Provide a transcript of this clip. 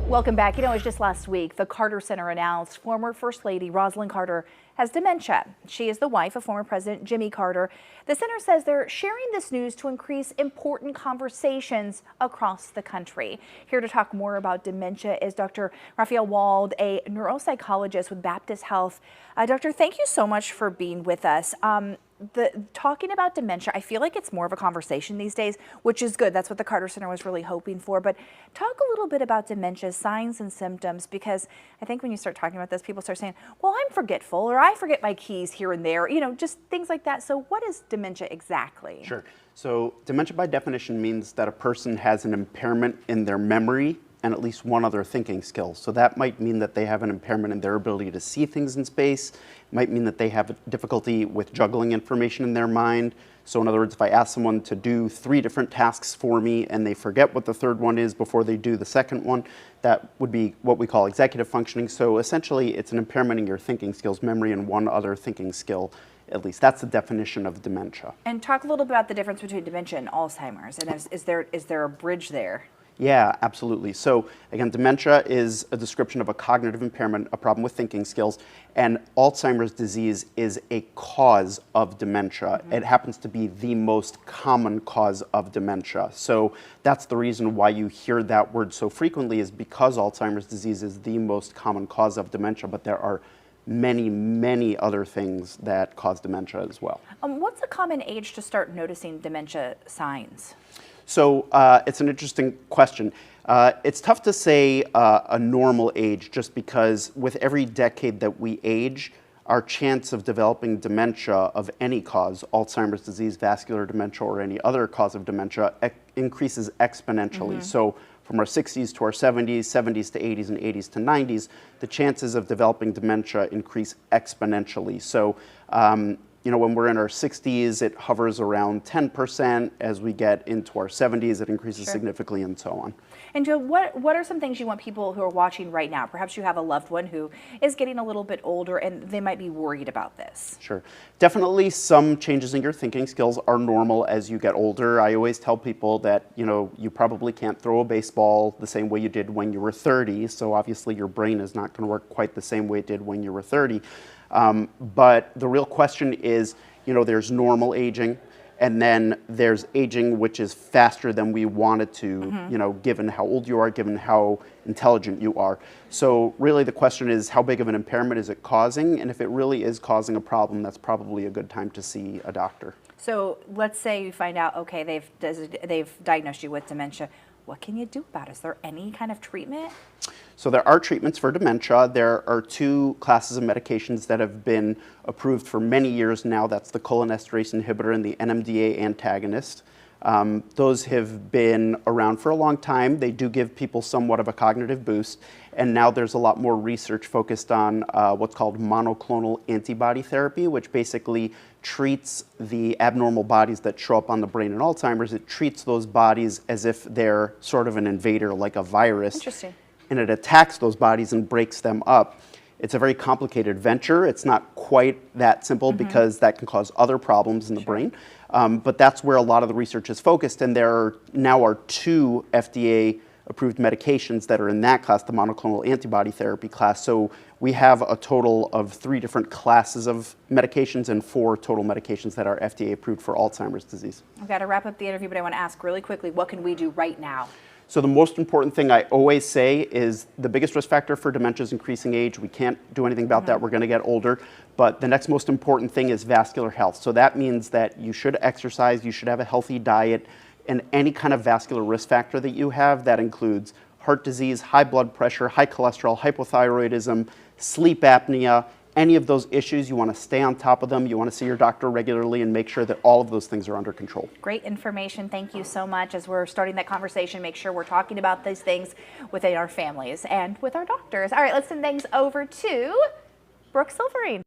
Welcome back. You know, it was just last week the Carter Center announced former First Lady Rosalynn Carter has dementia. She is the wife of former President Jimmy Carter. The center says they're sharing this news to increase important conversations across the country. Here to talk more about dementia is Dr. Raphael Wald, a neuropsychologist with Baptist Health. Doctor, thank you so much for being with us. Talking about dementia, I feel like it's more of a conversation these days, which is good. That's what the Carter Center was really hoping for. But talk a little bit about dementia, signs and symptoms, because I think when you start talking about this, people start saying, well, I'm forgetful, or I forget my keys here and there, you know, just things like that. So what is dementia exactly? Sure. So dementia by definition means that a person has an impairment in their memory and at least one other thinking skill. So that might mean that they have an impairment in their ability to see things in space. It might mean that they have difficulty with juggling information in their mind. So in other words, if I ask someone to do 3 different tasks for me and they forget what the third one is before they do the second one, that would be what we call executive functioning. So essentially it's an impairment in your thinking skills, memory, and one other thinking skill. At least that's the definition of dementia. And talk a little bit about the difference between dementia and Alzheimer's. And is there a bridge there? Yeah, absolutely. So again, dementia is a description of a cognitive impairment, a problem with thinking skills, and Alzheimer's disease is a cause of dementia. It happens to be the most common cause of dementia. So that's the reason why you hear that word so frequently, is because Alzheimer's disease is the most common cause of dementia, but there are many, many other things that cause dementia as well. What's a common age to start noticing dementia signs? So it's an interesting question. It's tough to say a normal age, just because with every decade that we age, our chance of developing dementia of any cause, Alzheimer's disease, vascular dementia, or any other cause of dementia, increases exponentially. So from our 60s to our 70s, 70s to 80s, and 80s to 90s, the chances of developing dementia increase exponentially. So you know, when we're in our 60s, it hovers around 10%. As we get into our 70s, it increases significantly, and so on. And Joe, what are some things you want people who are watching right now? Perhaps you have a loved one who is getting a little bit older and they might be worried about this. Sure. Definitely some changes in your thinking skills are normal as you get older. I always tell people that, you know, you probably can't throw a baseball the same way you did when you were 30. So obviously your brain is not going to work quite the same way it did when you were 30. But the real question is, you know, there's normal aging, and then there's aging which is faster than we want it to, you know, given how old you are, given how intelligent you are. So really the question is, how big of an impairment is it causing? And if it really is causing a problem, that's probably a good time to see a doctor. So let's say you find out, okay, they've diagnosed you with dementia. What can you do about it? Is there any kind of treatment? So there are treatments for dementia. There are 2 classes of medications that have been approved for many years now. That's the cholinesterase inhibitor and the NMDA antagonist. Those have been around for a long time. They do give people somewhat of a cognitive boost. And now there's a lot more research focused on what's called monoclonal antibody therapy, which basically treats the abnormal bodies that show up on the brain in Alzheimer's. It treats those bodies as if they're sort of an invader, like a virus. Interesting. And it attacks those bodies and breaks them up. It's a very complicated venture. It's not quite that simple because that can cause other problems in the brain. But that's where a lot of the research is focused. And there now are 2 FDA-approved medications that are in that class, the monoclonal antibody therapy class. So we have a total of 3 different classes of medications and 4 total medications that are FDA-approved for Alzheimer's disease. I've got to wrap up the interview, but I want to ask really quickly, what can we do right now? So the most important thing I always say is the biggest risk factor for dementia is increasing age. We can't do anything about that. We're going to get older. But the next most important thing is vascular health. So that means that you should exercise, you should have a healthy diet, and any kind of vascular risk factor that you have, that includes heart disease, high blood pressure, high cholesterol, hypothyroidism, sleep apnea. Any of those issues, you want to stay on top of them. You want to see your doctor regularly and make sure that all of those things are under control. Great information. Thank you so much. As we're starting that conversation, make sure we're talking about these things within our families and with our doctors. All right, let's send things over to Brooke Silverine.